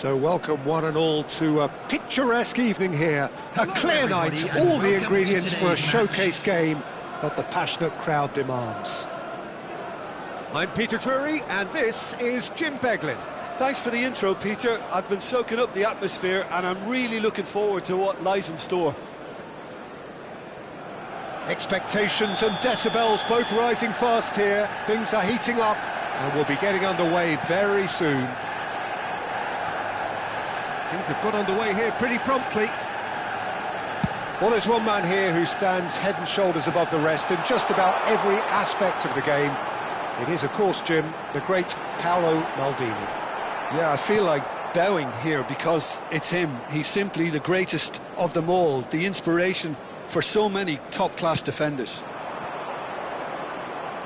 So welcome one and all to a picturesque evening here. A clear night, all the ingredients for a showcase game that the passionate crowd demands. I'm Peter Drury and this is Jim Beglin. Thanks for the intro, Peter. I've been soaking up the atmosphere and I'm really looking forward to what lies in store. Expectations and decibels both rising fast here. Things are heating up and we'll be getting underway very soon. Things have got underway here pretty promptly. Well, there's one man here who stands head and shoulders above the rest in just about every aspect of the game. It is, of course, Jim, the great Paolo Maldini. Yeah, I feel like bowing here because it's him. He's simply the greatest of them all, the inspiration for so many top-class defenders.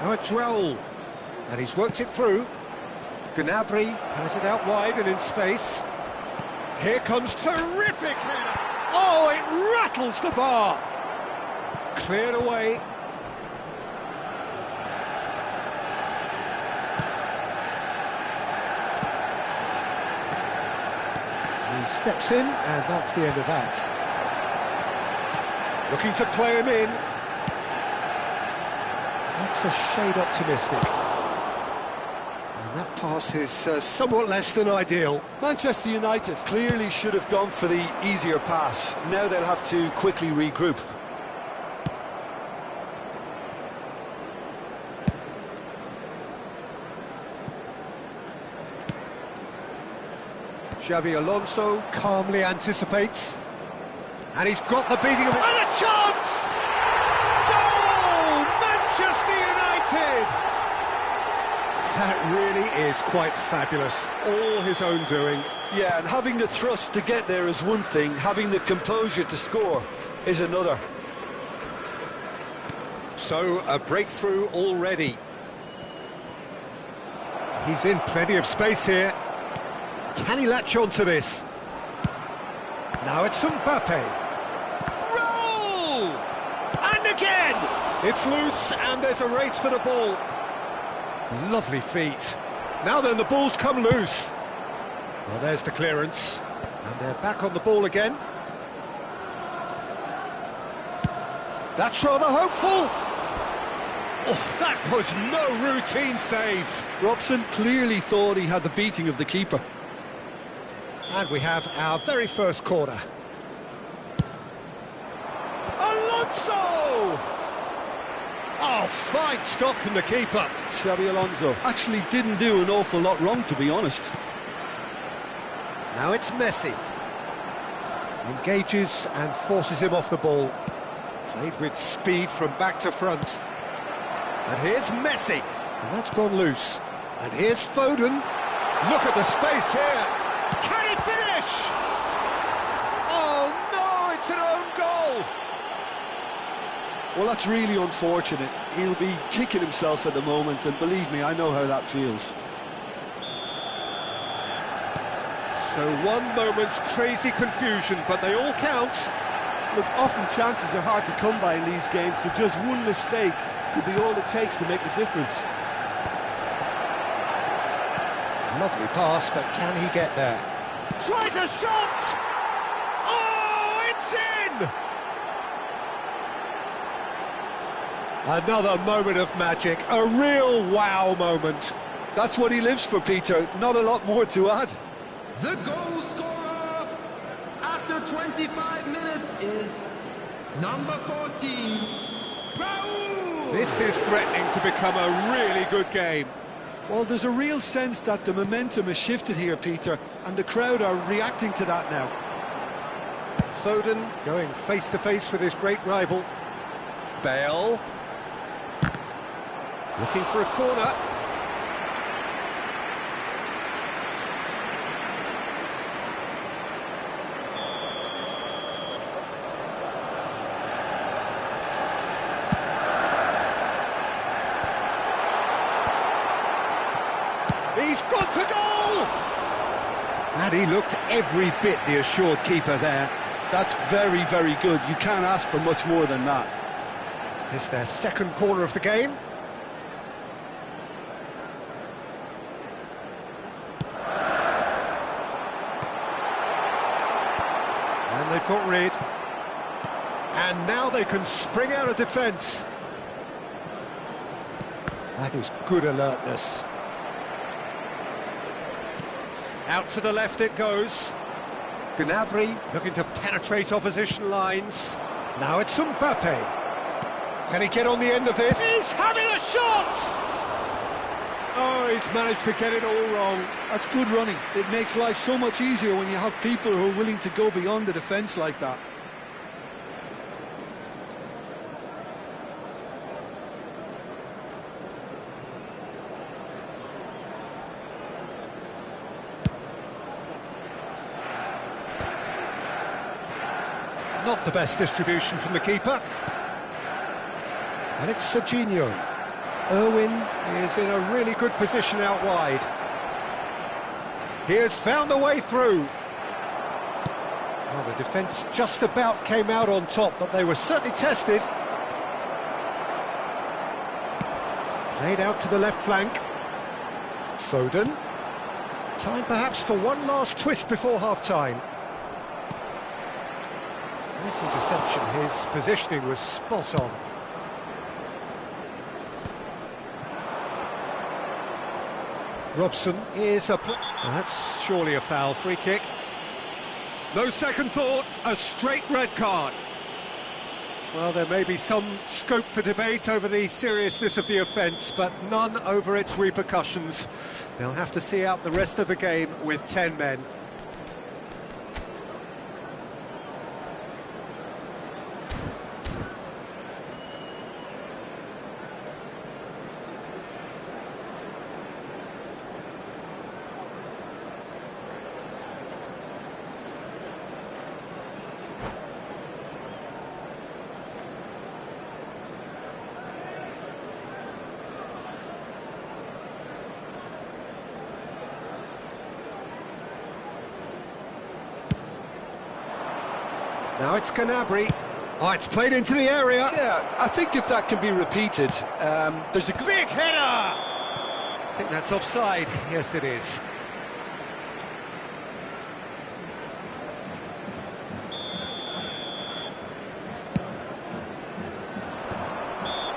Now it's Raul. And he's worked it through. Gnabry has it out wide and in space. Here comes terrific header. Oh, it rattles the bar. Cleared away. He steps in, and that's the end of that. Looking to play him in. That's a shade optimistic. And that pass is somewhat less than ideal. Manchester United clearly should have gone for the easier pass. Now they'll have to quickly regroup. Xabi Alonso calmly anticipates. And he's got the beating of it. And a chance! Goal! Manchester United! That really is quite fabulous. All his own doing. Yeah, and having the thrust to get there is one thing. Having the composure to score is another. So, a breakthrough already. He's in plenty of space here. Can he latch on to this? Now it's Mbappe. Roll! And again! It's loose, and there's a race for the ball. Lovely feet. Now then, the ball's come loose. Well, there's the clearance. And they're back on the ball again. That's rather hopeful. Oh, that was no routine save. Robson clearly thought he had the beating of the keeper. And we have our very first corner. Alonso! Oh, fine stop from the keeper. Xabi Alonso actually didn't do an awful lot wrong, to be honest. Now it's Messi. Engages and forces him off the ball. Played with speed from back to front. And here's Messi. And that's gone loose. And here's Foden. Look at the space here. Can he finish? Oh no, it's an own goal. Well, that's really unfortunate. He'll be kicking himself at the moment, and believe me, I know how that feels. So one moment's crazy confusion, but they all count. Look, often chances are hard to come by in these games, so just one mistake could be all it takes to make the difference. Lovely pass, but can he get there? Tries a shot! Oh, it's in! Another moment of magic, a real wow moment. That's what he lives for, Peter. Not a lot more to add. The goal scorer after 25 minutes is number 14, Raul! This is threatening to become a really good game. Well, there's a real sense that the momentum has shifted here, Peter, and the crowd are reacting to that now. Foden going face-to-face with his great rival. Bale. Looking for a corner. He's gone for goal! And he looked every bit the assured keeper there. That's very, very good. You can't ask for much more than that. It's their second corner of the game. And they've got rid. And now they can spring out of defence. That is good alertness. Out to the left it goes. Gnabry looking to penetrate opposition lines. Now it's Mbappe. Can he get on the end of this? He's having a shot! Oh, he's managed to get it all wrong. That's good running. It makes life so much easier when you have people who are willing to go beyond the defence like that. Not the best distribution from the keeper. And it's Serginho. Irwin is in a really good position out wide. He has found a way through. Well, the defence just about came out on top, but they were certainly tested. Played out to the left flank. Foden. Time perhaps for one last twist before half-time. Nice interception, his positioning was spot on. Robson is a... That's surely a foul, free kick. No second thought, a straight red card. Well, there may be some scope for debate over the seriousness of the offence, but none over its repercussions. They'll have to see out the rest of the game with 10 men. Now it's Gnabry. Oh, it's played into the area. Yeah, I think if that can be repeated, there's a Big header! I think that's offside. Yes, it is.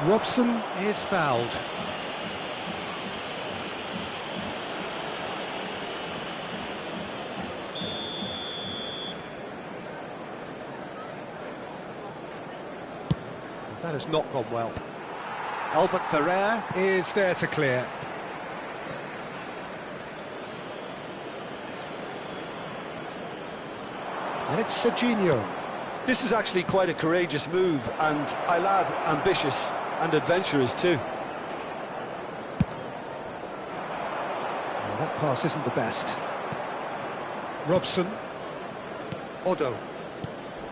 Robson is fouled. That has not gone well. Albert Ferrer is there to clear. And it's Serginho. This is actually quite a courageous move, and I lad ambitious and adventurous too. Well, that pass isn't the best. Robson. Odo.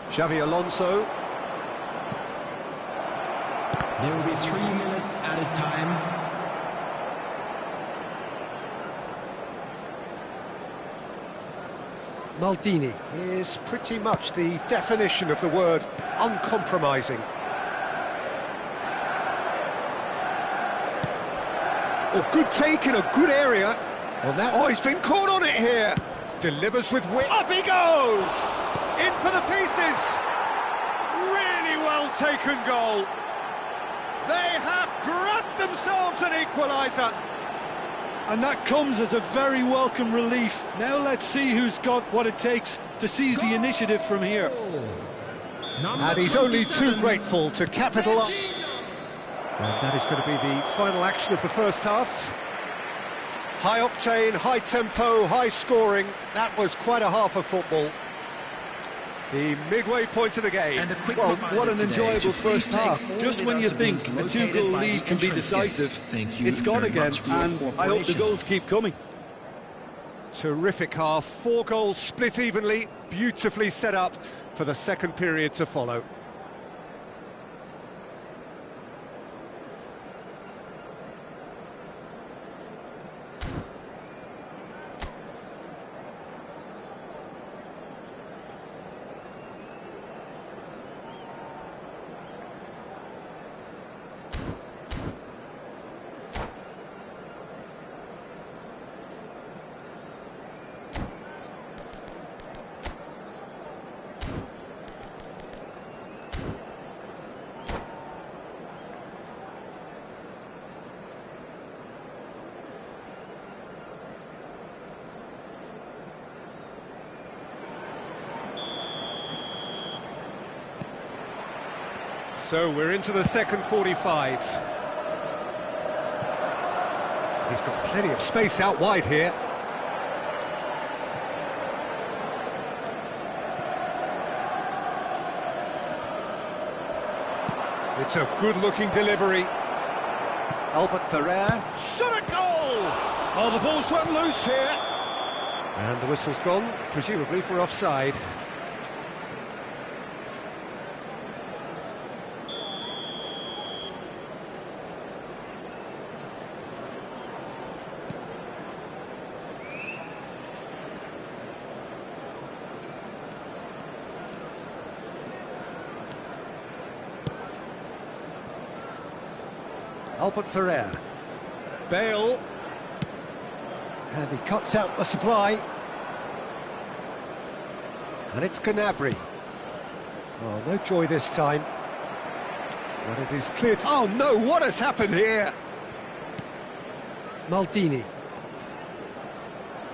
Xavi Alonso. There will be 3 minutes added time. Maldini is pretty much the definition of the word uncompromising. Oh, good take in a good area. Well, now, oh, he's been caught on it here. Delivers with wit. Up he goes! In for the pieces. Really well taken goal. They have grabbed themselves an equaliser. And that comes as a very welcome relief. Now let's see who's got what it takes to seize the initiative from here. And he's only too grateful to capitalise. And that is going to be the final action of the first half. High octane, high tempo, high scoring. That was quite a half of football. The midway point of the game. Well, what an enjoyable first half. Just when you think a two-goal lead can be decisive, it's gone again, and I hope the goals keep coming. Terrific half, 4 goals split evenly, beautifully set up for the second period to follow. So we're into the second 45. He's got plenty of space out wide here. It's a good-looking delivery. Albert Ferrer. Shot at goal! Oh, the ball's run loose here. And the whistle's gone, presumably for offside. Albert Ferrer. Bale. And he cuts out the supply. And it's Gnabry. Oh, no joy this time. But it is clear to... Oh no, what has happened here? Maldini.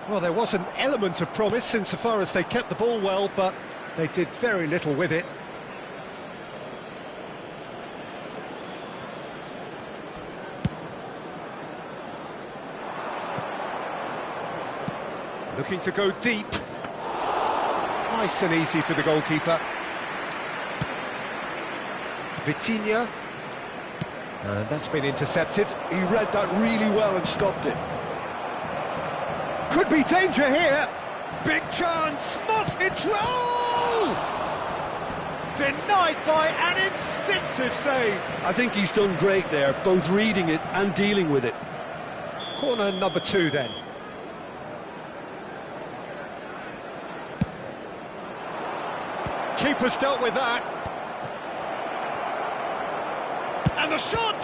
Well, there was an element of promise insofar as they kept the ball well, but they did very little with it. Looking to go deep. Nice and easy for the goalkeeper. Vitinha. And that's been intercepted. He read that really well and stopped it. Could be danger here. Big chance. Must control. Denied by an instinctive save. I think he's done great there, both reading it and dealing with it. Corner number 2 then. Keeper's dealt with that. And the shot!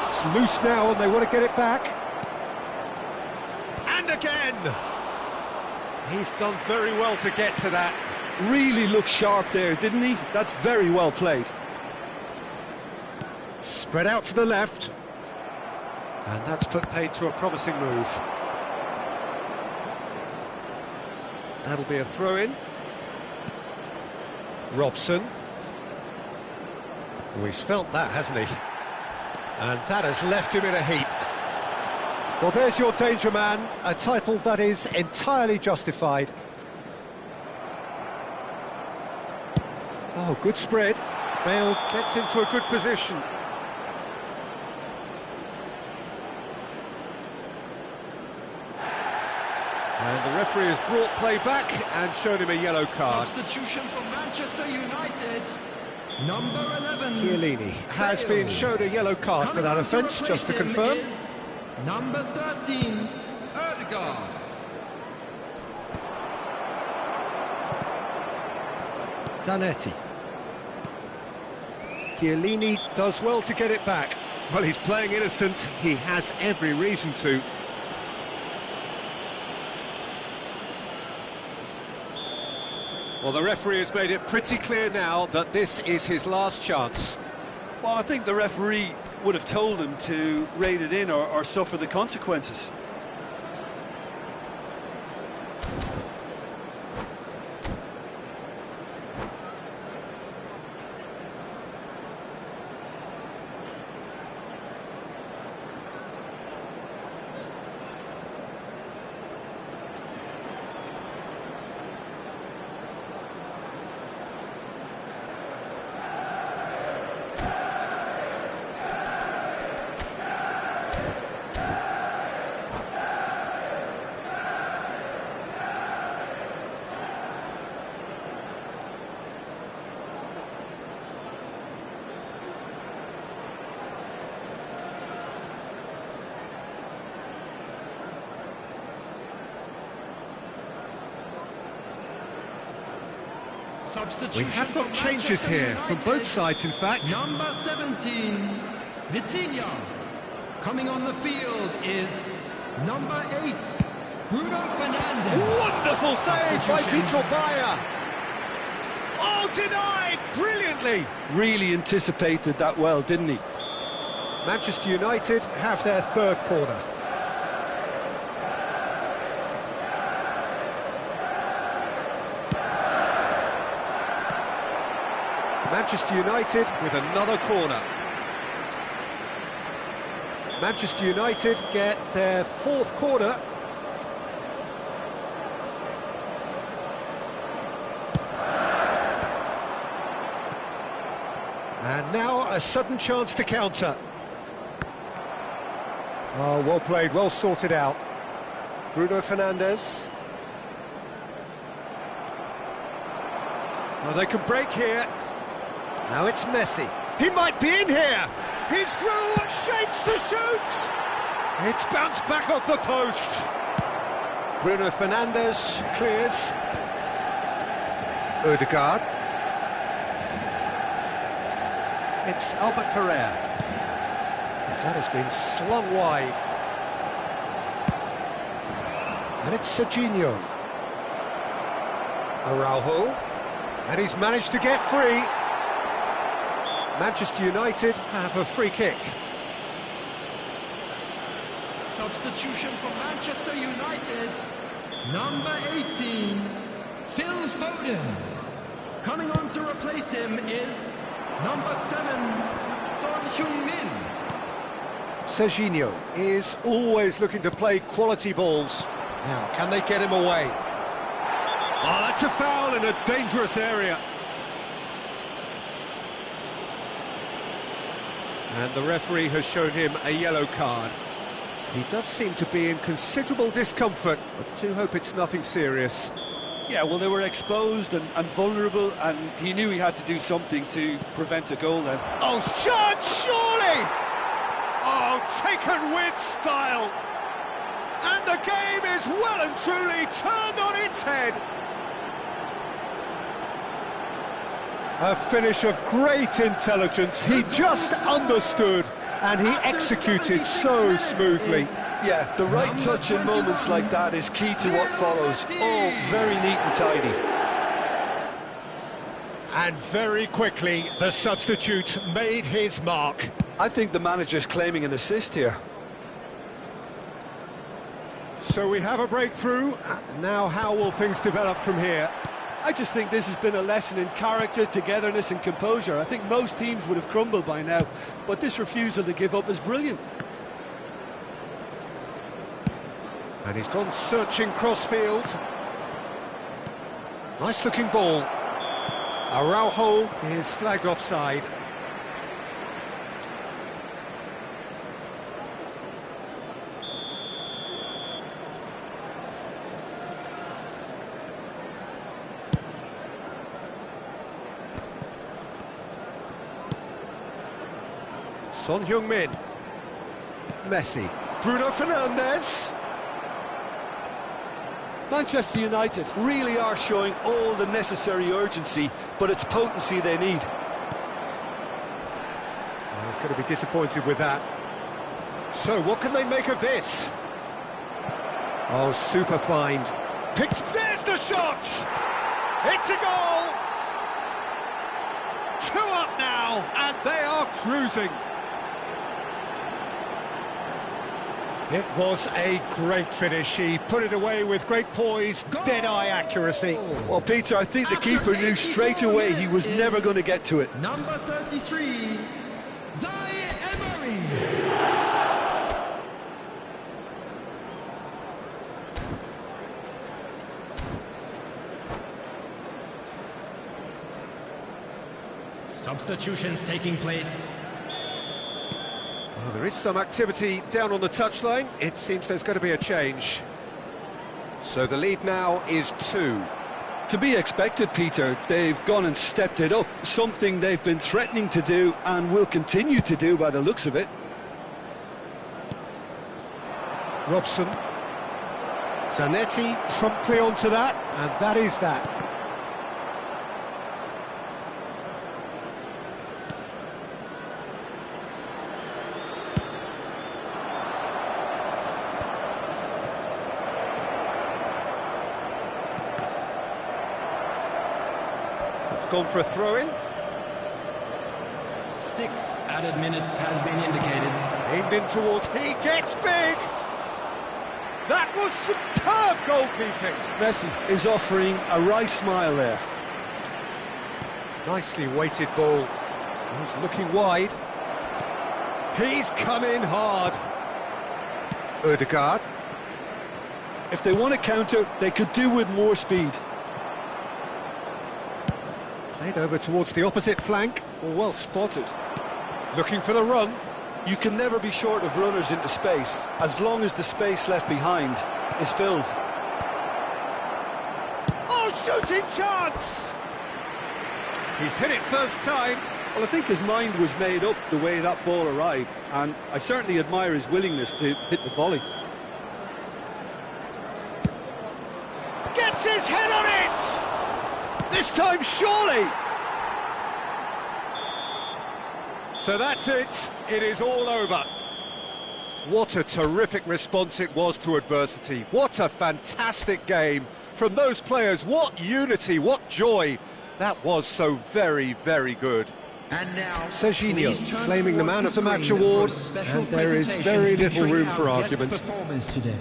It's loose now and they want to get it back. And again! He's done very well to get to that. Really looked sharp there, didn't he? That's very well played. Spread out to the left. And that's put paid to a promising move. That'll be a throw-in. Robson. Oh, he's felt that, hasn't he? And that has left him in a heap. Well, there's your danger man, a title that is entirely justified. Oh, good spread. Bale gets into a good position. And the referee has brought play back and shown him a yellow card. Substitution for Manchester United. Number 11. Chiellini has been shown a yellow card for that offence, just to confirm. Number 13, Ødegaard. Zanetti. Chiellini does well to get it back. Well, he's playing innocent. He has every reason to. Well, the referee has made it pretty clear now that this is his last chance. Well, I think the referee would have told him to rate it in or suffer the consequences. We have got changes here from both sides, in fact. Number 17, Vitinha. Coming on the field is number 8, Bruno Fernandes. Wonderful save by Vitor Baia. Oh, denied brilliantly. Really anticipated that well, didn't he? Manchester United have their third corner. Manchester United with another corner. Manchester United get their fourth corner. And now a sudden chance to counter. Oh, well played, well sorted out. Bruno Fernandes. Well, they can break here. Now it's Messi. He might be in here. He's through, shapes to shoot. It's bounced back off the post. Bruno Fernandes clears. Ødegaard. It's Albert Ferrer. That has been slung wide. And it's Serginho. Araujo. And he's managed to get free. Manchester United have a free kick. Substitution for Manchester United. Number 18, Phil Foden. Coming on to replace him is number 7, Son Heung-min. Serginho is always looking to play quality balls. Now, can they get him away? Oh, that's a foul in a dangerous area. And the referee has shown him a yellow card. He does seem to be in considerable discomfort, but I do hope it's nothing serious. Yeah, well, they were exposed and vulnerable, and he knew he had to do something to prevent a goal then. Oh, shot, surely! Oh, taken with style! And the game is well and truly turned on its head. A finish of great intelligence. He just understood and he executed so smoothly. Yeah, the right touch in moments like that is key to what follows. All very neat and tidy. And very quickly, the substitute made his mark. I think the manager's claiming an assist here. So we have a breakthrough. Now how will things develop from here? I just think this has been a lesson in character, togetherness and composure. I think most teams would have crumbled by now, but this refusal to give up is brilliant. And he's gone searching crossfield. Nice looking ball. Araujo is flagged offside. Son Heung-min. Messi. Bruno Fernandes. Manchester United really are showing all the necessary urgency, but it's potency they need. Oh, he's going to be disappointed with that. So, what can they make of this? Oh, super find. Picked, there's the shot! It's a goal! 2 up now, and they are cruising. It was a great finish. He put it away with great poise, dead-eye accuracy. Well, Peter, I think the keeper knew straight away he was never going to get to it. Number 33, Zaire Emery. Substitutions taking place. Well, there is some activity down on the touchline. It seems there's going to be a change. So the lead now is 2. To be expected, Peter. They've gone and stepped it up, something they've been threatening to do and will continue to do by the looks of it. Robson. Zanetti promptly onto that, and that is that. Gone for a throw-in. 6 added minutes has been indicated. Aimed in towards, he gets big! That was superb goalkeeping! Messi is offering a wry smile there. Nicely weighted ball. He's looking wide. He's come in hard. Ødegaard. If they want to counter, they could do with more speed. Played over towards the opposite flank. Well spotted. Looking for the run. You can never be short of runners into space, as long as the space left behind is filled. Oh, shooting chance! He's hit it first time. Well, I think his mind was made up the way that ball arrived, and I certainly admire his willingness to hit the volley. Gets his head on it! This time, surely! So that's it. It is all over. What a terrific response it was to adversity. What a fantastic game from those players. What unity, what joy. That was so very, very good. And now, Serginho claiming the Man of the Match award, and there is very little room for argument. Today.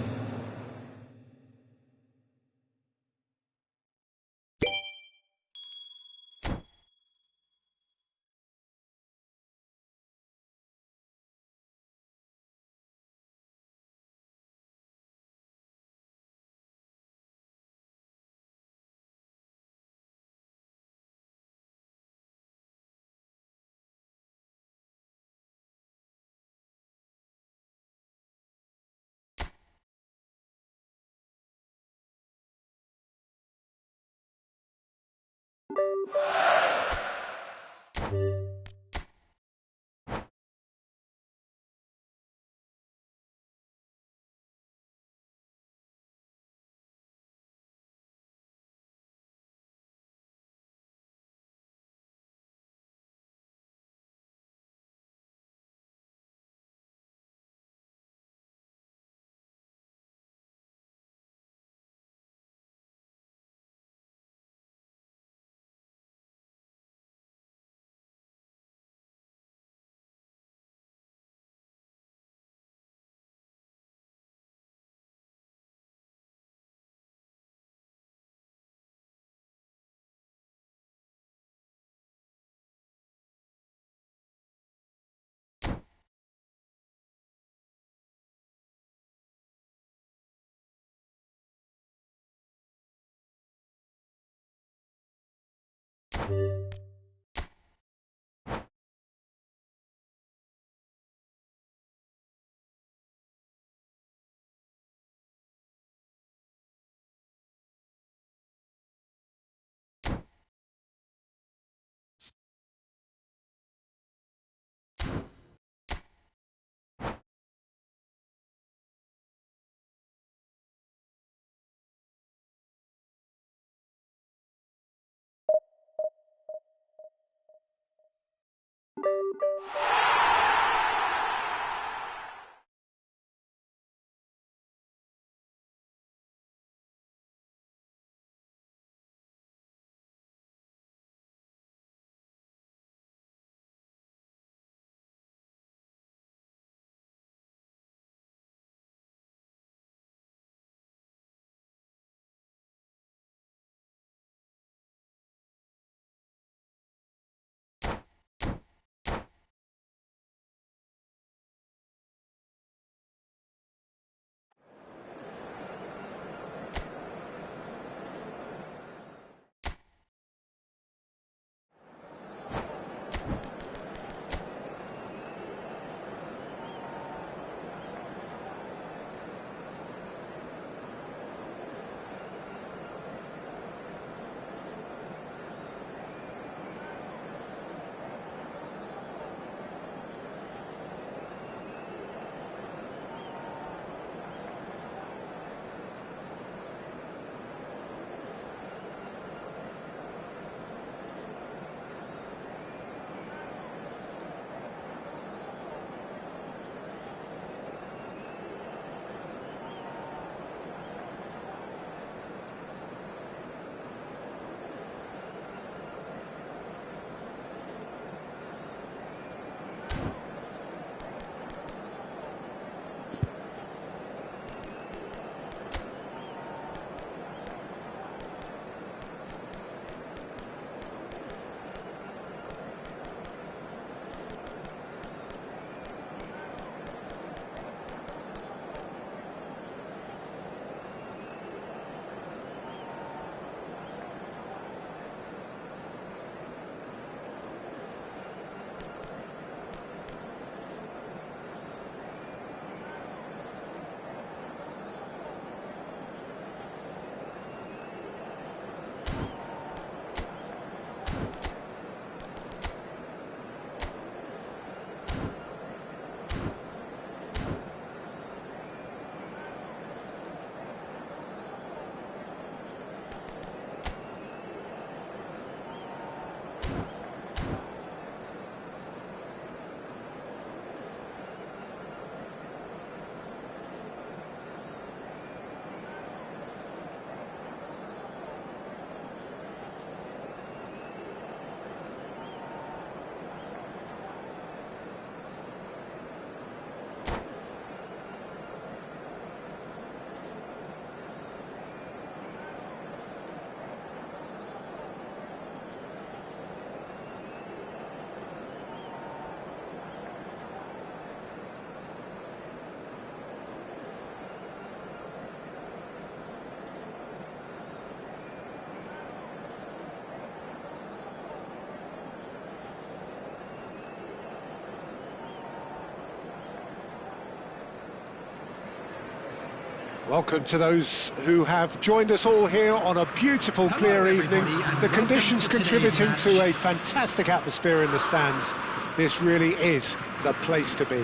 Welcome to those who have joined us all here on a beautiful, clear evening. The conditions contributing to a fantastic atmosphere in the stands. This really is the place to be.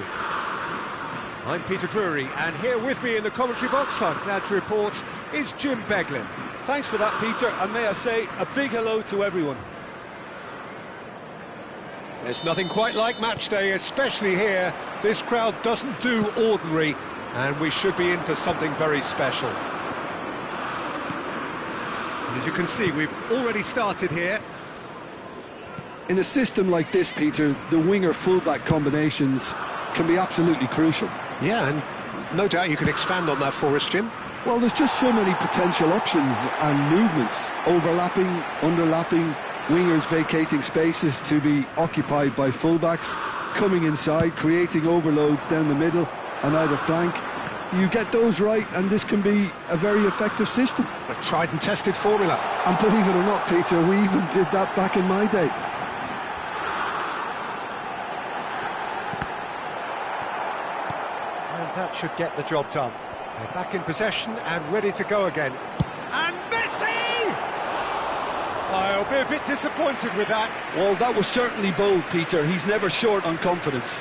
I'm Peter Drury, and here with me in the commentary box, I'm glad to report, is Jim Beglin. Thanks for that, Peter, and may I say a big hello to everyone. There's nothing quite like match day, especially here. This crowd doesn't do ordinary, and we should be in for something very special. As you can see, we've already started here. In a system like this, Peter, the winger-fullback combinations can be absolutely crucial. Yeah, and no doubt you can expand on that for us, Jim. Well, there's just so many potential options and movements, overlapping, underlapping, wingers vacating spaces to be occupied by fullbacks, coming inside, creating overloads down the middle on either flank. You get those right and this can be a very effective system. A tried and tested formula. And believe it or not, Peter, we even did that back in my day. And that should get the job done. They're back in possession and ready to go again. And Messi! I'll be a bit disappointed with that. Well, that was certainly bold, Peter. He's never short on confidence.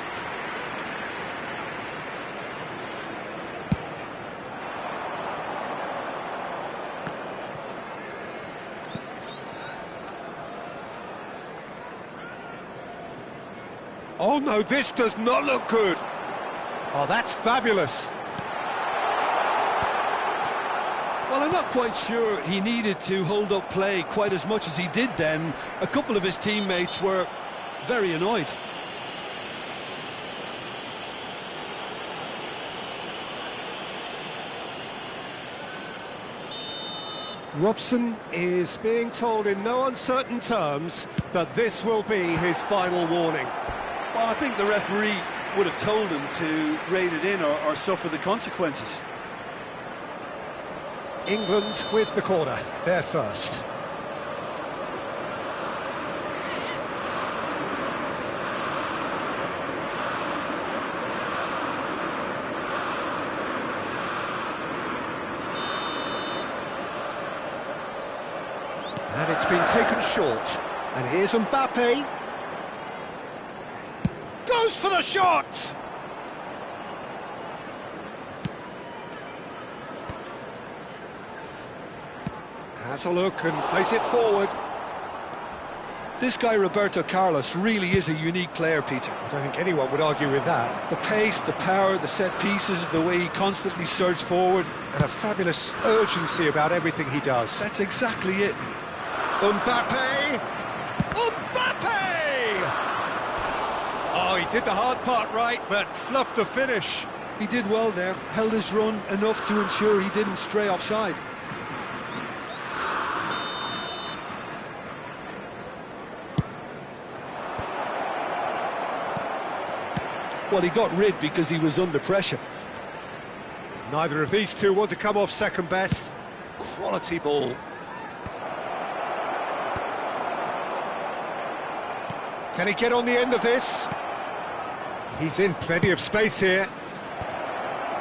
Oh no, this does not look good. Oh, that's fabulous. Well, I'm not quite sure he needed to hold up play quite as much as he did then. A couple of his teammates were very annoyed. Robson is being told in no uncertain terms that this will be his final warning. Well, I think the referee would have told him to rein it in or suffer the consequences. England with the corner, they're first. And it's been taken short. And here's Mbappe. Goes for the shot! Has a look and plays it forward. This guy, Roberto Carlos, really is a unique player, Peter. I don't think anyone would argue with that. The pace, the power, the set pieces, the way he constantly surges forward. And a fabulous urgency about everything he does. That's exactly it. Mbappe! Mbappe! Oh, he did the hard part right, but fluffed the finish. He did well there, held his run enough to ensure he didn't stray offside. Well, he got rid because he was under pressure. Neither of these two want to come off second best. Quality ball. Can he get on the end of this? He's in plenty of space here.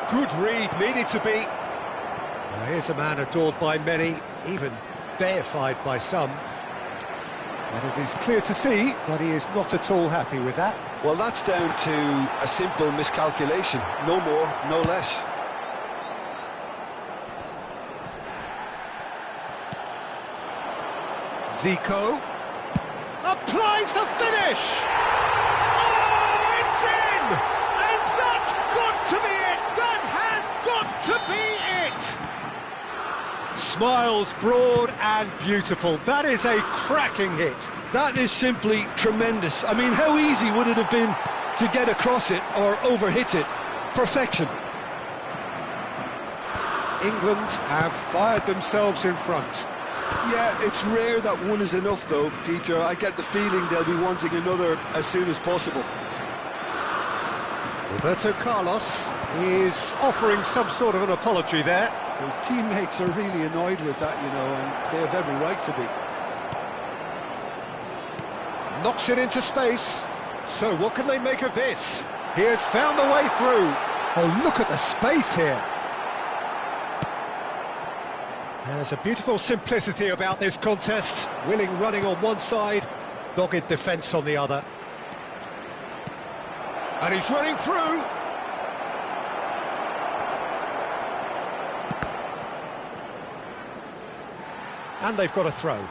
Good read, needed to be. Now here's a man adored by many, even deified by some. And it is clear to see that he is not at all happy with that. Well, that's down to a simple miscalculation. No more, no less. Zico applies the finish! Oh, it's in! And that's got to be it! That has got to be it! Smiles broad and beautiful. That is a cracking hit. That is simply tremendous. I mean, how easy would it have been to get across it or overhit it? Perfection. England have fired themselves in front. Yeah, it's rare that one is enough though, Peter. I get the feeling they'll be wanting another as soon as possible. Roberto Carlos is offering some sort of an apology there. His teammates are really annoyed with that, you know, and they have every right to be. Knocks it into space. So what can they make of this? He has found the way through. Oh, look at the space here. There's a beautiful simplicity about this contest. Willing running on one side, dogged defence on the other. And he's running through. And they've got a throw.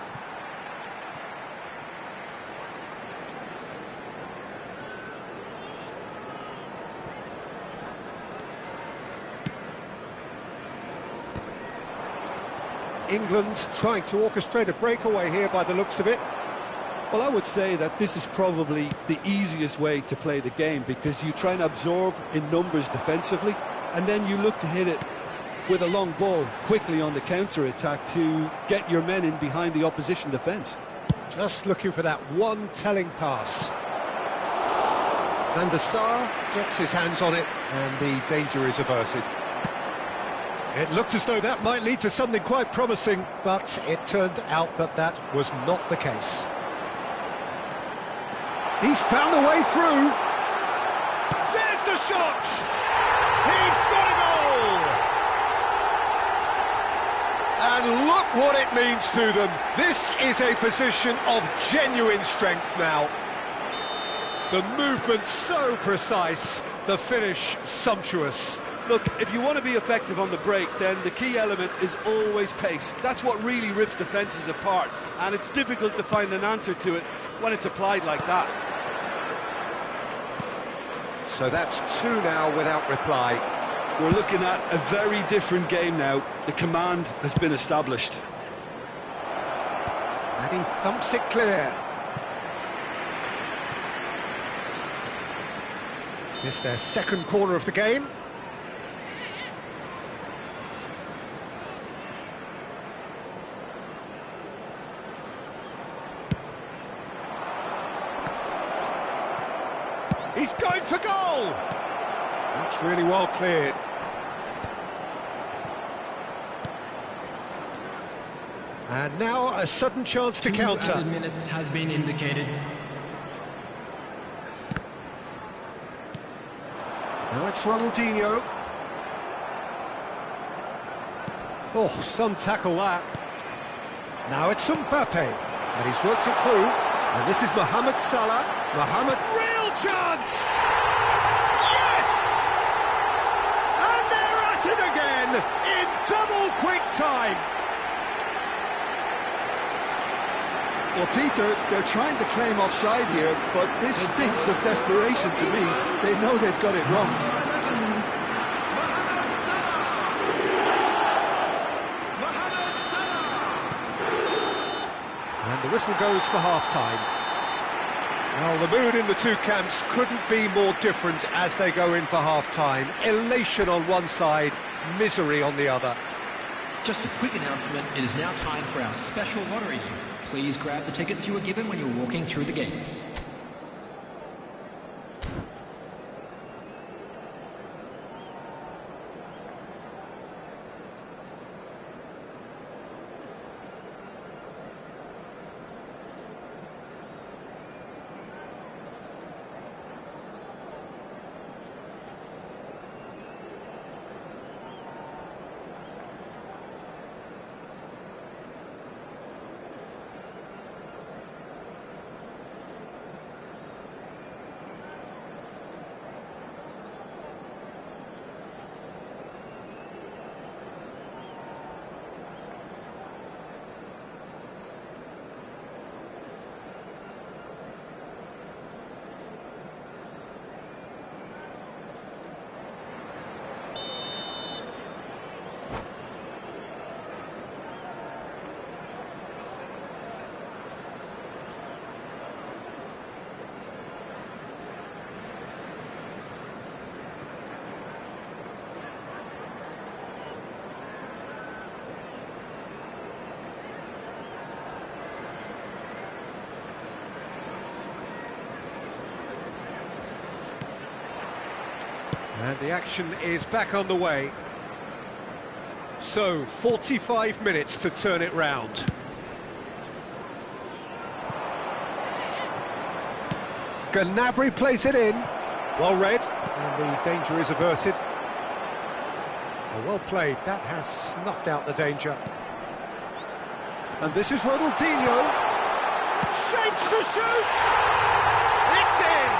England trying to orchestrate a breakaway here by the looks of it. Well, I would say that this is probably the easiest way to play the game, because you try and absorb in numbers defensively, and then you look to hit it with a long ball quickly on the counter-attack to get your men in behind the opposition defence. Just looking for that one telling pass. Van der Sar gets his hands on it, and the danger is averted. It looked as though that might lead to something quite promising, but it turned out that that was not the case. He's found a way through. There's the shot! He's got a goal! And look what it means to them. This is a position of genuine strength now. The movement so precise, the finish sumptuous. Look, if you want to be effective on the break, then the key element is always pace. That's what really rips defences apart, and it's difficult to find an answer to it when it's applied like that. So that's two now without reply. We're looking at a very different game now. The command has been established. And he thumps it clear. It's their second corner of the game. He's going for goal! That's really well cleared. And now a sudden chance to counter. 2 minutes has been indicated. Now it's Ronaldinho. Oh, some tackle that. Now it's Mbappe. And he's worked it through. And this is Mohamed Salah. Mohamed... Real chance! Yes! And they're at it again in double quick time. Well, Peter, they're trying to claim offside here, but this stinks of desperation to me. They know they've got it wrong. And the whistle goes for half-time. Well, the mood in the two camps couldn't be more different as they go in for half-time. Elation on one side, misery on the other. Just a quick announcement, it is now time for our special lottery. Please grab the tickets you were given when you were walking through the gates. And the action is back on the way. So, 45 minutes to turn it round. Gnabry plays it in. Well read, and the danger is averted. Well played, that has snuffed out the danger. And this is Ronaldinho. Shapes to shoot! It's in!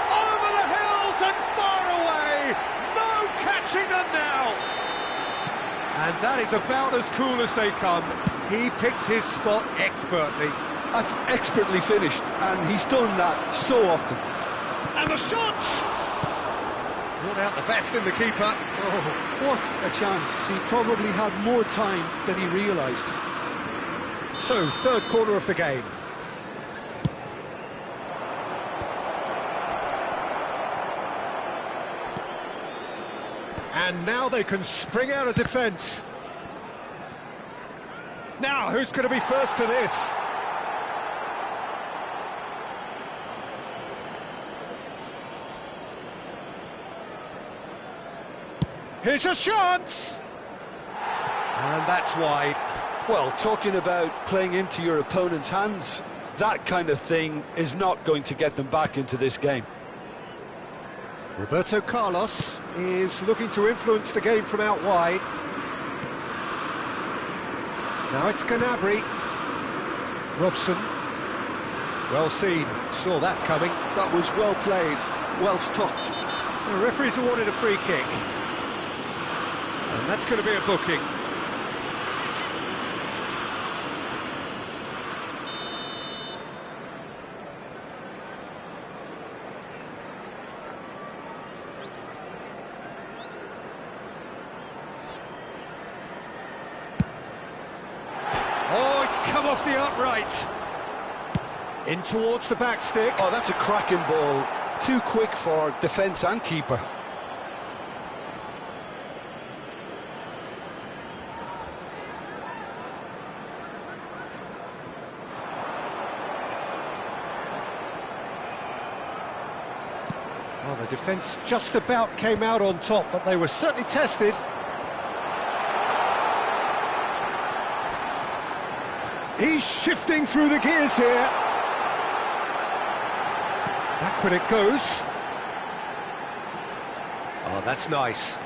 Over the hills and far away! No catching them now! And that is about as cool as they come. He picked his spot expertly. That's expertly finished, and he's done that so often. And the shot! Brought out the best in the keeper. Oh, what a chance. He probably had more time than he realised. So, third corner of the game. And now they can spring out of defence. Now, who's going to be first to this? Here's a chance! And that's wide. Well, talking about playing into your opponent's hands, that kind of thing is not going to get them back into this game. Roberto Carlos is looking to influence the game from out wide. Now it's Gnabry. Robson. Well seen, saw that coming. That was well played, well stopped. The referee's awarded a free kick. And that's going to be a booking. Oh, it's come off the upright. In towards the back stick. Oh, that's a cracking ball. Too quick for defence and keeper. Well, the defence just about came out on top, but they were certainly tested. He's shifting through the gears here. Back when it goes. Oh, that's nice.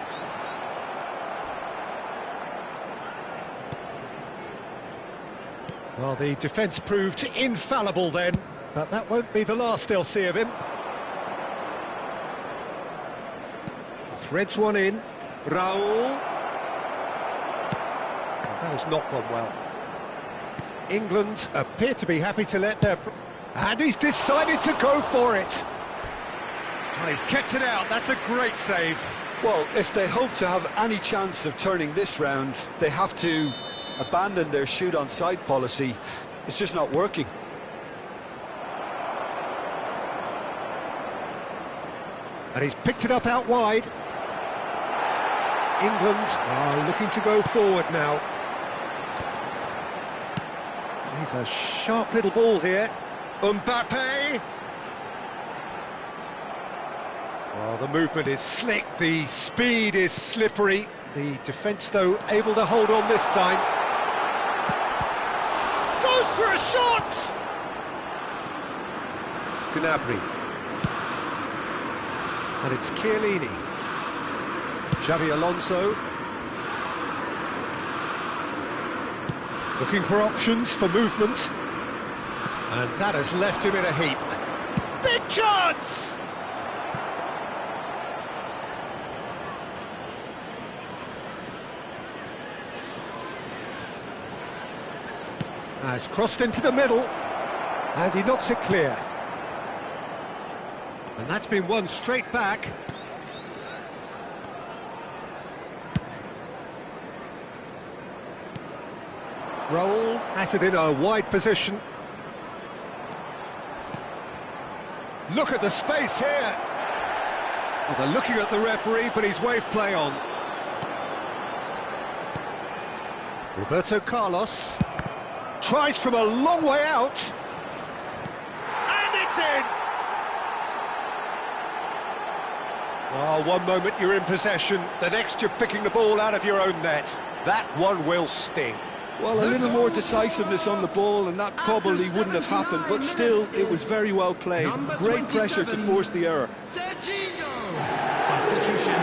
Well, the defence proved infallible then, but that won't be the last they'll see of him. Threads one in. Raul. That has not gone well. England appear to be happy to let their... And he's decided to go for it. Well, he's kept it out. That's a great save. Well, if they hope to have any chance of turning this round, they have to abandon their shoot-on-sight policy. It's just not working. And he's picked it up out wide. England are looking to go forward now. He's a sharp little ball here. Mbappe. Well, the movement is slick, the speed is slippery. The defence, though, able to hold on this time. Goes for a shot! Gnabry. And it's Chiellini. Xavi Alonso. Looking for options for movement. And that has left him in a heap. Big chance! Now it's crossed into the middle. And he knocks it clear. And that's been won straight back. Raul has it in a wide position. Look at the space here. Well, they're looking at the referee, but he's waved play on. Roberto Carlos tries from a long way out. And it's in! Well, one moment you're in possession, the next you're picking the ball out of your own net. That one will sting. Well, a little more decisiveness on the ball and that probably wouldn't have happened, but still, it was very well played. Great pressure to force the error. Substitution.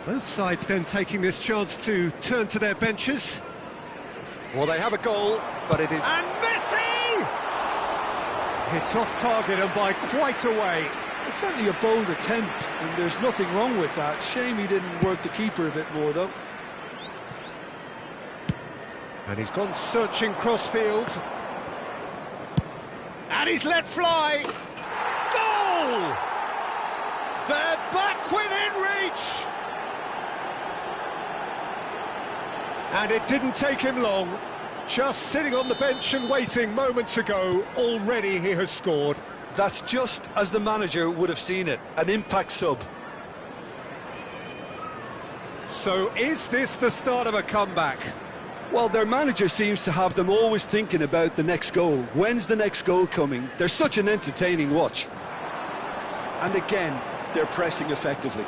Both sides then taking this chance to turn to their benches. Well, they have a goal, but it is... And Messi! It's off target and by quite a way. It's certainly a bold attempt, and there's nothing wrong with that. Shame he didn't work the keeper a bit more, though. And he's gone searching crossfield. And he's let fly. Goal! They're back within reach! And it didn't take him long. Just sitting on the bench and waiting moments ago, already he has scored. That's just as the manager would have seen it, an impact sub. So is this the start of a comeback? Well, their manager seems to have them always thinking about the next goal. When's the next goal coming? They're such an entertaining watch. And again, they're pressing effectively.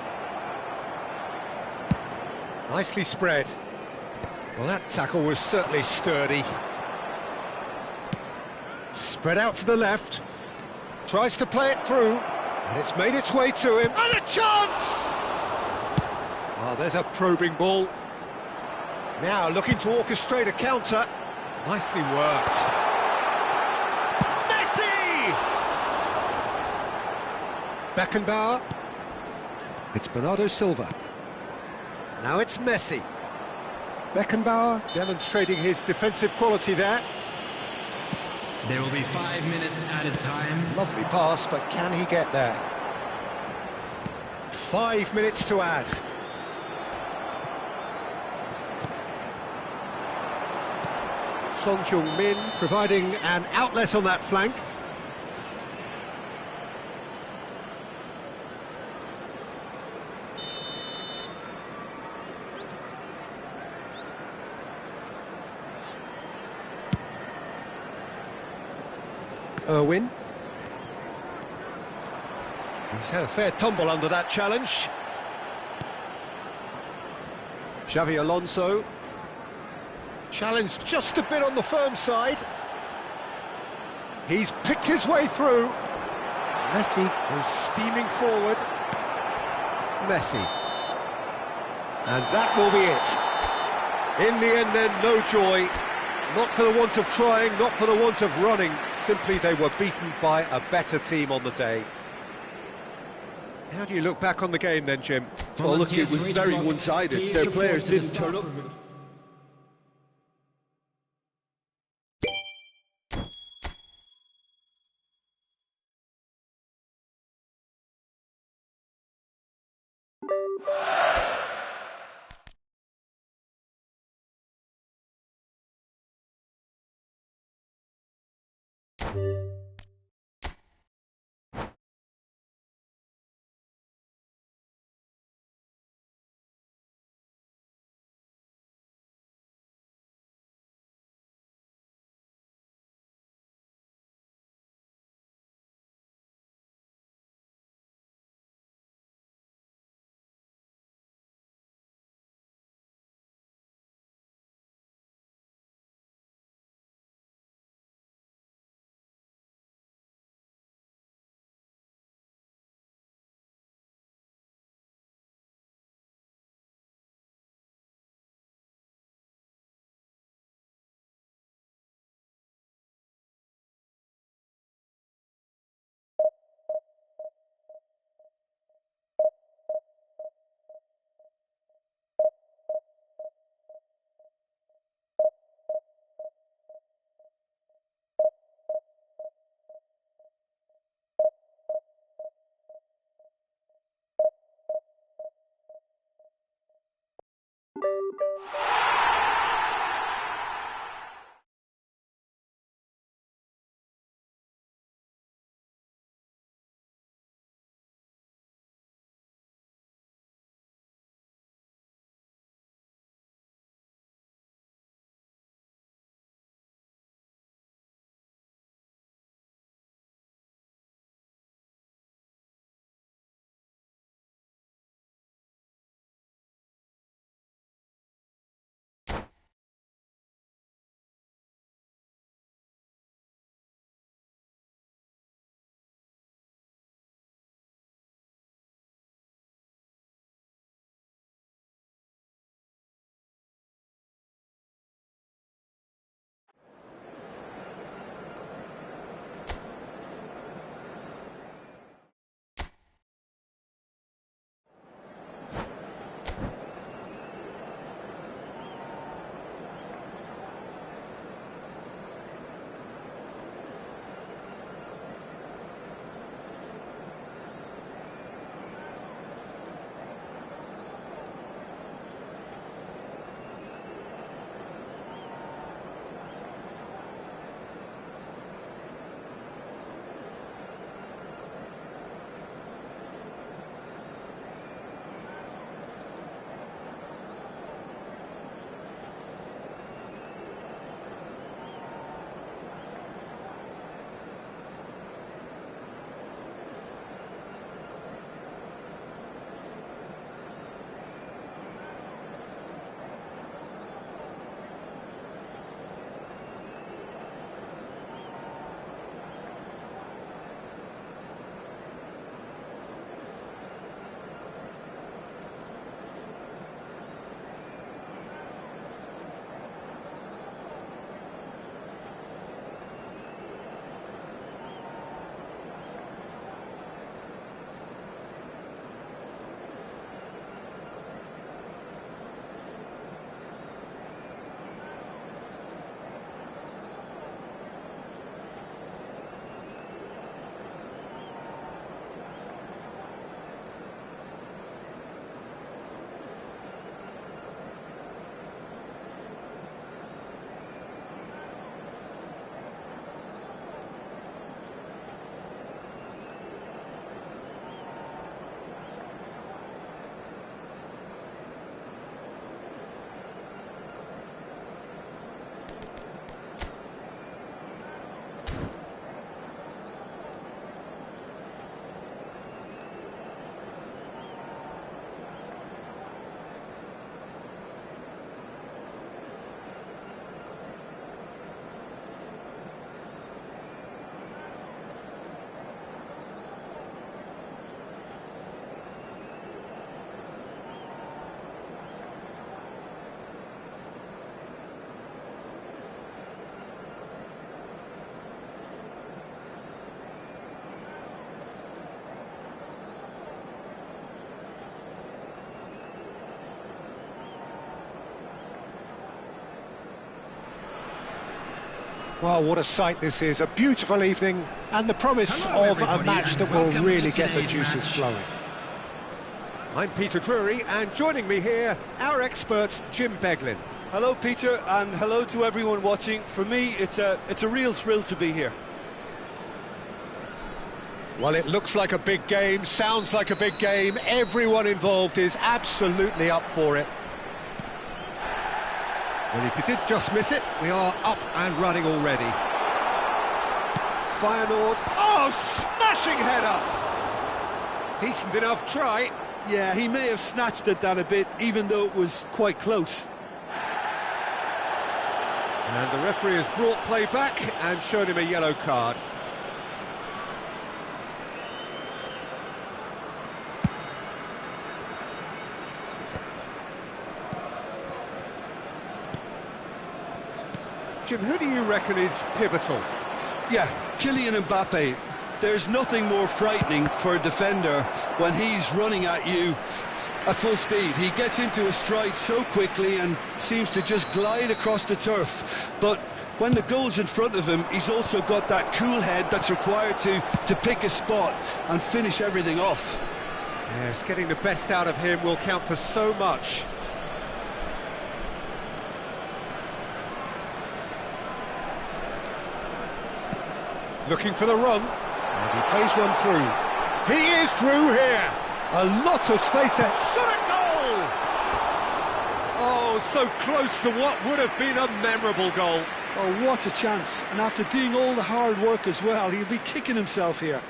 Nicely spread. Well, that tackle was certainly sturdy. Spread out to the left. Tries to play it through. And it's made its way to him. And a chance! Oh, there's a probing ball. Now looking to orchestrate a counter. Nicely worked. Messi! Beckenbauer. It's Bernardo Silva. Now it's Messi. Beckenbauer demonstrating his defensive quality there. There will be 5 minutes added time. Lovely pass, but can he get there? 5 minutes to add. Son Heung-min providing an outlet on that flank. Irwin. He's had a fair tumble under that challenge. Xavi Alonso. Challenge just a bit on the firm side. He's picked his way through. Messi goes steaming forward. Messi. And that will be it. In the end then, no joy. Not for the want of trying, not for the want of running. Simply they were beaten by a better team on the day. How do you look back on the game then, Jim? Well, look, it was very one-sided. Their players didn't turn up. Well, what a sight this is. A beautiful evening and the promise Hello, of a everybody, match that and will welcome really to get the today's juices match. flowing. I'm Peter Drury, and joining me here, our expert, Jim Beglin. Hello, Peter, and hello to everyone watching. For me, it's a real thrill to be here. Well, it looks like a big game, sounds like a big game. Everyone involved is absolutely up for it. Well, if you did just miss it, we are up and running already. Feyenoord. Oh, smashing header! Decent enough try. Yeah, he may have snatched at that a bit, even though it was quite close. And the referee has brought play back and shown him a yellow card. Jim, who do you reckon is pivotal? Yeah, Kylian Mbappe. There's nothing more frightening for a defender when he's running at you at full speed. He gets into a stride so quickly and seems to just glide across the turf. But when the goal's in front of him, he's also got that cool head that's required to pick a spot and finish everything off. Yes, getting the best out of him will count for so much. Looking for the run, and he plays one through. He is through here. A lot of space there. Shot a goal! Oh, so close to what would have been a memorable goal. Oh, what a chance. And after doing all the hard work as well, he'll be kicking himself here.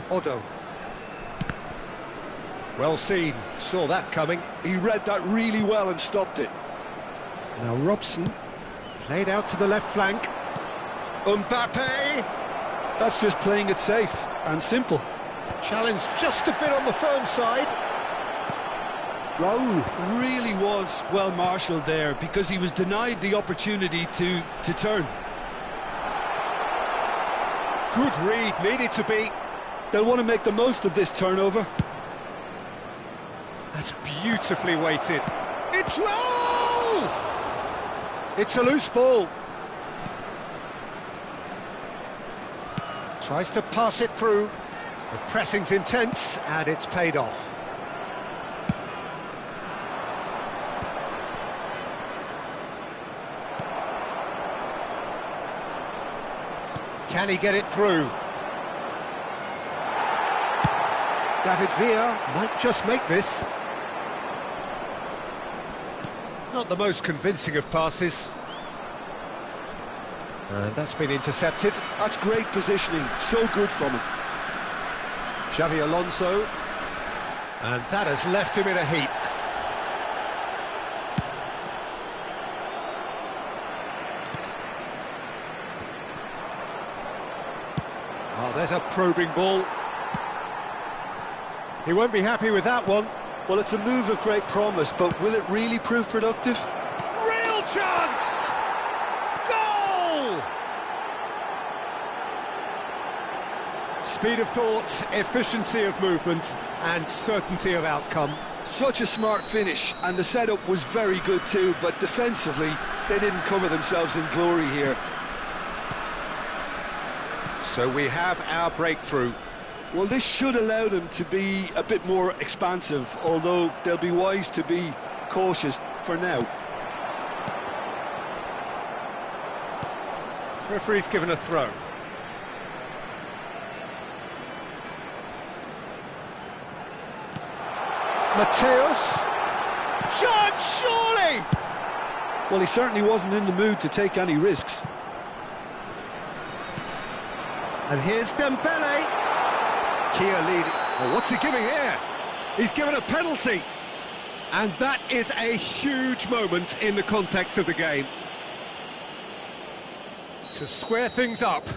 Odo. Well seen, saw that coming. He read that really well and stopped it. Now Robson, played out to the left flank. Mbappe! That's just playing it safe and simple. Challenge just a bit on the firm side. Raul really was well marshalled there because he was denied the opportunity to turn. Good read, needed to be. They'll want to make the most of this turnover. That's beautifully weighted. It's Raul! It's a loose ball. Tries to pass it through. The pressing's intense, and it's paid off. Can he get it through? David Villa might just make this. Not the most convincing of passes. And that's been intercepted. That's great positioning, so good from him. Xavi Alonso. And that has left him in a heap. Oh, there's a probing ball. He won't be happy with that one. Well, it's a move of great promise, but will it really prove productive? Real chance! Goal! Speed of thought, efficiency of movement, and certainty of outcome. Such a smart finish, and the setup was very good too, but defensively, they didn't cover themselves in glory here. So we have our breakthrough. Well, this should allow them to be a bit more expansive, although they'll be wise to be cautious for now. Referee's given a throw. Mateus. Chance, surely! Well, he certainly wasn't in the mood to take any risks. And here's Dembele. Kia leading. Oh, what's he giving here? He's given a penalty. And that is a huge moment in the context of the game. To square things up.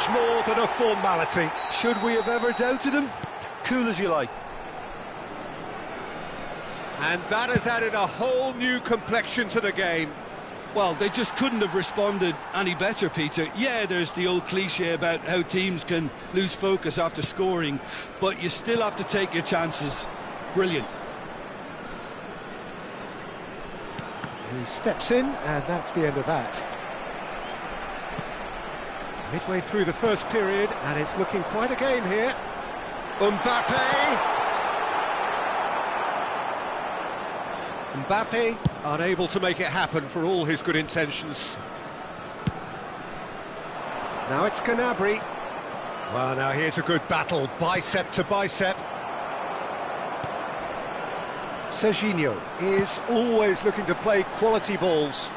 much more than a formality. Should we have ever doubted him? Cool as you like. And that has added a whole new complexion to the game. Well, they just couldn't have responded any better, Peter. Yeah, there's the old cliche about how teams can lose focus after scoring, but you still have to take your chances. Brilliant. He steps in, and that's the end of that. Midway through the first period, and it's looking quite a game here. Mbappe, unable to make it happen for all his good intentions. Now it's Gnabry. Well, now here's a good battle, bicep to bicep. Serginho is always looking to play quality balls.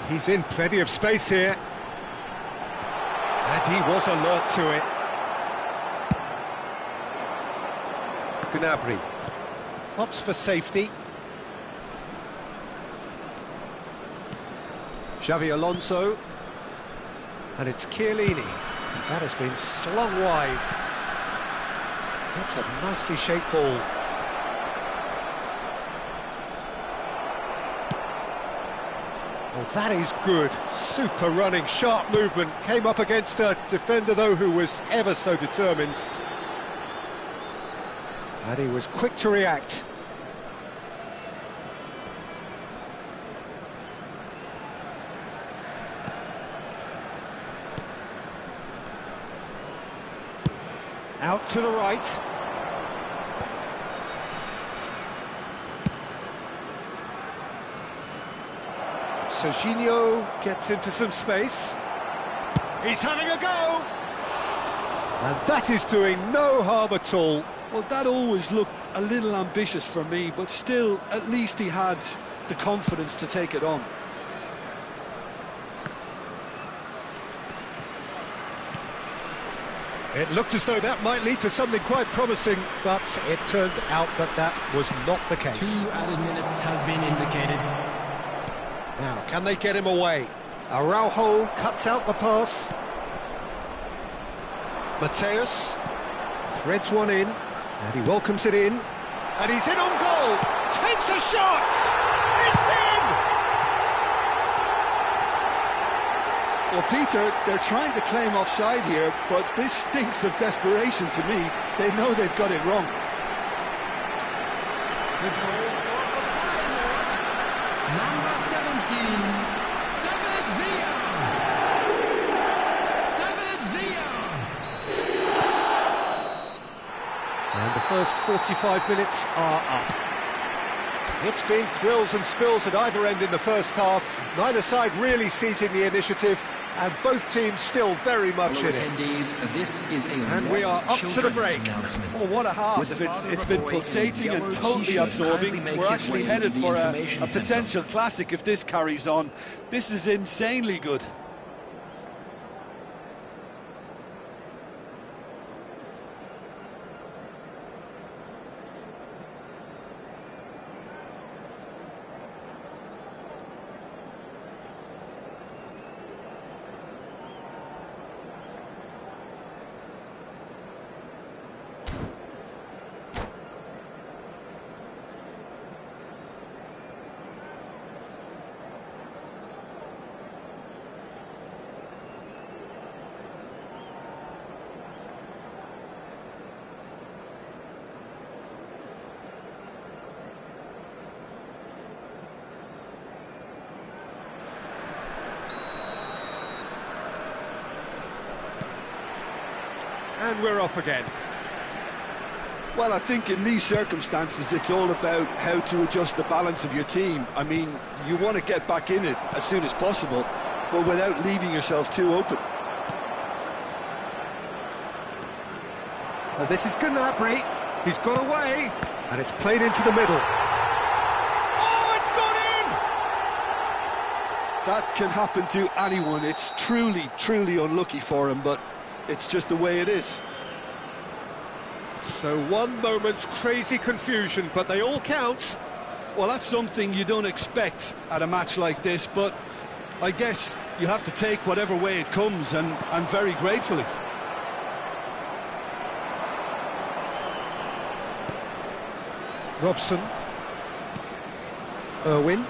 He's in plenty of space here. And he was alert to it. Gnabry opts for safety. Xavi Alonso. And it's Chiellini. That has been slung wide. That's a nicely shaped ball. Well, that is good. Super running, sharp movement. Came up against a defender, though, who was ever so determined. And he was quick to react. Out to the right. Serginho gets into some space. He's having a go! And that is doing no harm at all. Well, that always looked a little ambitious for me, but still, at least he had the confidence to take it on. It looked as though that might lead to something quite promising, but it turned out that that was not the case. 2 added minutes has been indicated. Now, can they get him away? Araujo cuts out the pass. Mateus threads one in, and he welcomes it in. And he's in on goal! Takes a shot! It's in! Well, Peter, they're trying to claim offside here, but this stinks of desperation to me. They know they've got it wrong. The goal for number 17, David Villa. David Villa. And the first 45 minutes are up. It's been thrills and spills at either end in the first half. Neither side really seizing the initiative, and both teams still very much in it. And we are up to the break. Oh, what a half. It's been pulsating and totally absorbing. We're actually headed for a potential classic if this carries on. This is insanely good. And we're off again. Well, I think in these circumstances, it's all about how to adjust the balance of your team. I mean, you want to get back in it as soon as possible, but without leaving yourself too open. And this is Gnabry. He's got away, and it's played into the middle. Oh, it's gone in! That can happen to anyone. It's truly, truly unlucky for him, but it's just the way it is. So one moment's crazy confusion, but they all count. Well, that's something you don't expect at a match like this, but I guess you have to take whatever way it comes, and very gratefully. Robson. Irwin.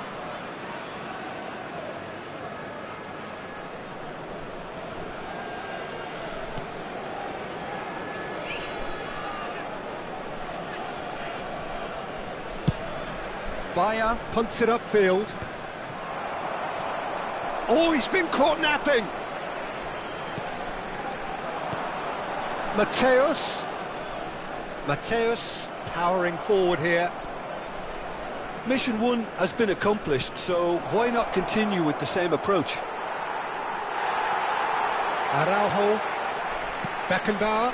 Bayer punts it upfield. Oh, he's been caught napping. Mateus powering forward here. Mission 1 has been accomplished, so why not continue with the same approach? Araujo. Beckenbauer.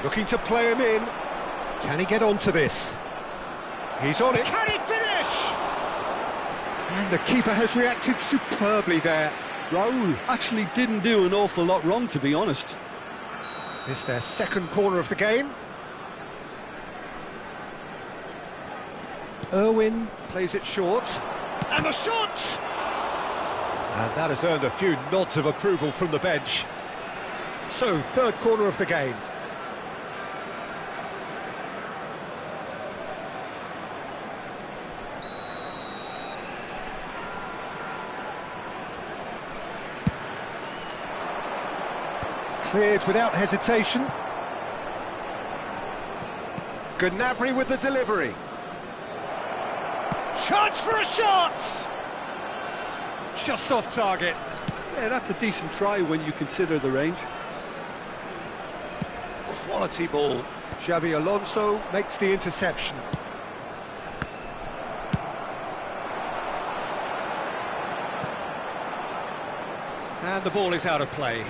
Looking to play him in. Can he get onto this? He's on it. Can he finish? And the keeper has reacted superbly there. Raul actually didn't do an awful lot wrong, to be honest. It's their second corner of the game. Irwin plays it short. And the shot! And that has earned a few nods of approval from the bench. So, third corner of the game. Cleared without hesitation. Gnabry with the delivery. Chance for a shot! Just off target. Yeah, that's a decent try when you consider the range. Quality ball. Xabi Alonso makes the interception. And the ball is out of play.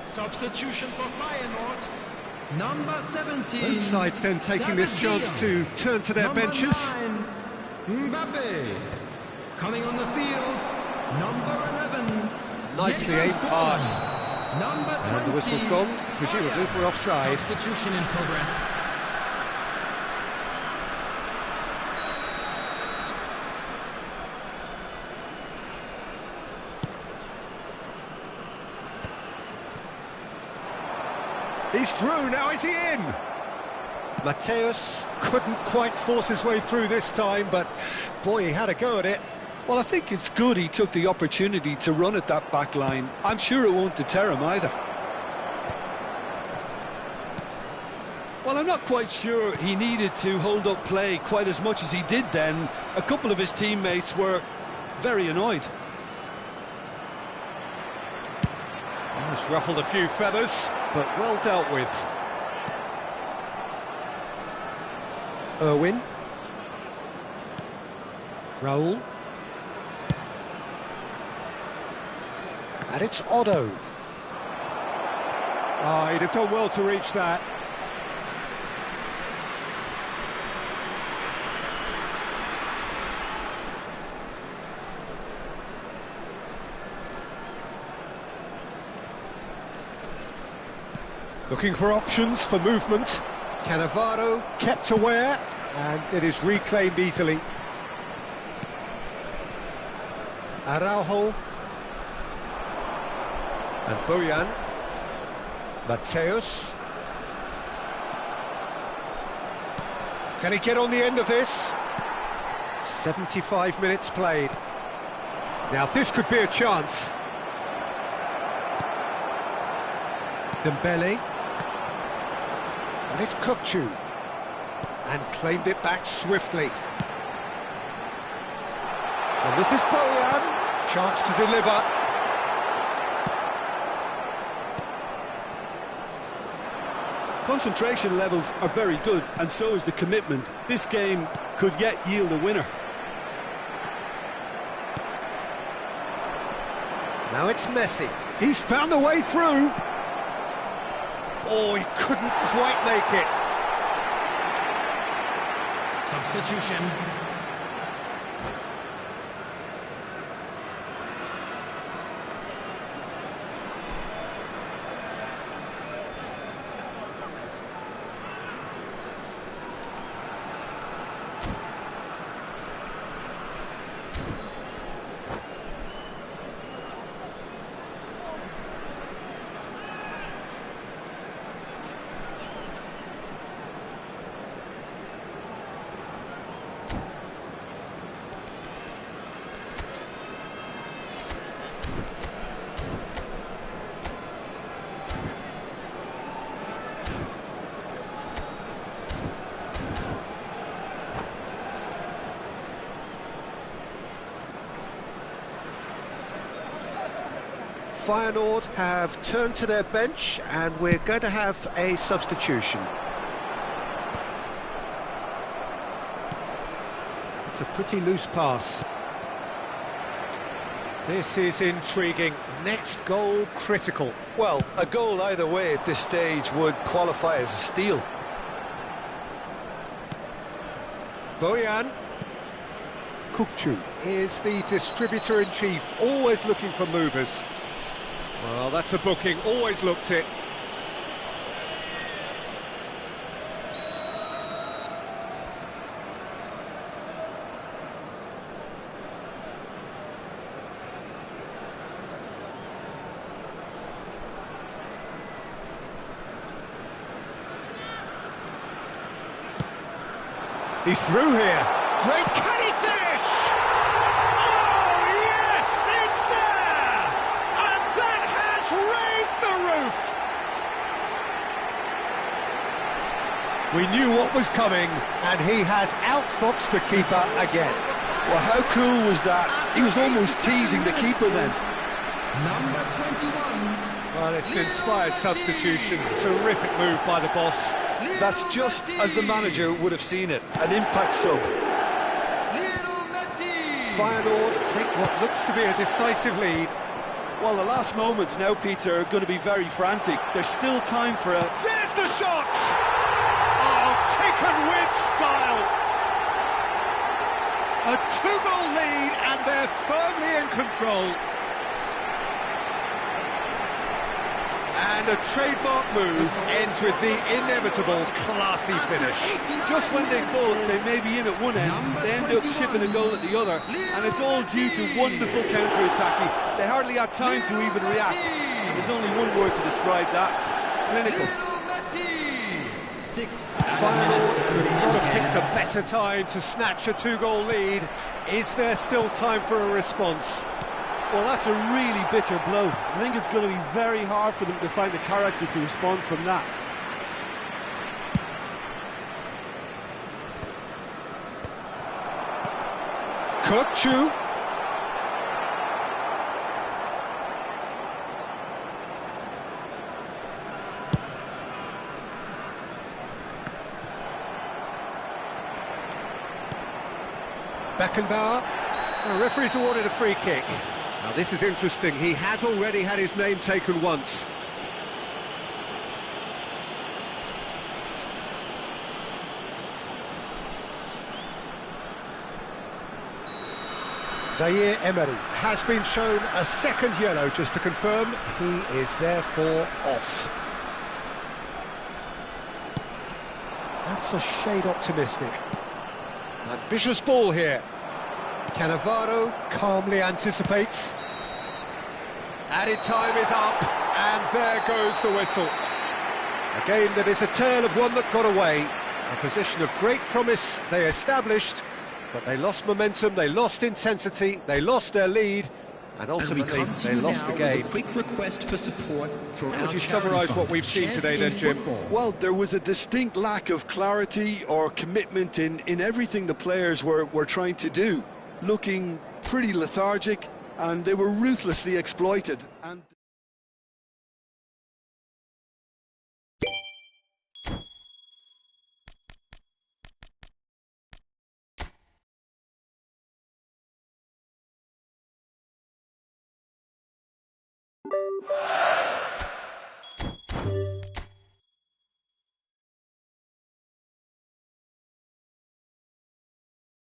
Substitution for Feyenoord. Number 17. Both sides then taking this chance to turn to their Number benches. 9, Mbappe. Coming on the field, number 11. Nicely Jacob aimed pass. Bauer. Number 20. And the whistle's gone, presumably for offside. Substitution in progress. He's through, now is he in? Mateus couldn't quite force his way through this time, but boy, he had a go at it. Well, I think it's good he took the opportunity to run at that back line. I'm sure it won't deter him either. Well, I'm not quite sure he needed to hold up play quite as much as he did then. A couple of his teammates were very annoyed. He's ruffled a few feathers, but well dealt with. Irwin. Raul. And it's Otto. Oh, he'd have done well to reach that. Looking for options for movement. Cannavaro kept aware, and it is reclaimed easily. Araujo. And Bojan. Mateus. Can he get on the end of this? 75 minutes played. Now this could be a chance. Dembele. And it's Kukçu. And claimed it back swiftly. And this is Bojan. Chance to deliver. Concentration levels are very good, and so is the commitment. This game could yet yield a winner. Now it's Messi. He's found a way through. Oh, he couldn't quite make it. Substitution. Feyenoord have turned to their bench, and we're going to have a substitution. It's a pretty loose pass. This is intriguing. Next goal critical. Well, a goal either way at this stage would qualify as a steal. Bojan Kukçu. is the distributor-in-chief, always looking for movers. Well, that's a booking, always looked it. He's through here. Great, can he finish? Oh, yes, it's there! And that has raised the roof! We knew what was coming, and he has outfoxed the keeper again. Well, how cool was that? He was almost teasing the keeper then. Number 21. Well, it's an inspired substitution. Terrific move by the boss. That's just as the manager would have seen it, an impact sub. Lionel Messi. Feyenoord take what looks to be a decisive lead. Well, the last moments now, Peter, are going to be very frantic. There's still time for a... There's the shot! Oh, taken with style! A two-goal lead, and they're firmly in control. And a trademark move ends with the inevitable classy finish. Just when they thought they may be in at one end, they end up shipping a goal at the other, and it's all due to wonderful counter-attacking. They hardly had time to even react. And there's only one word to describe that: clinical. Feyenoord could not have picked a better time to snatch a two-goal lead. Is there still time for a response? Well, that's a really bitter blow. I think it's going to be very hard for them to find the character to respond from that. Kukçu. Beckenbauer. The referee's awarded a free kick. Now this is interesting, he has already had his name taken once. Zaire Emery has been shown a second yellow, just to confirm he is therefore off. That's a shade optimistic. Ambitious ball here. Cannavaro calmly anticipates. Added time is up, and there goes the whistle. A game that is a tale of one that got away. A position of great promise they established, but they lost momentum, they lost intensity, they lost their lead, and ultimately they lost the game. Quick request for support for How would you summarise what we've seen today then, Jim? Well, there was a distinct lack of clarity or commitment in everything the players were trying to do. Looking pretty lethargic, and they were ruthlessly exploited. And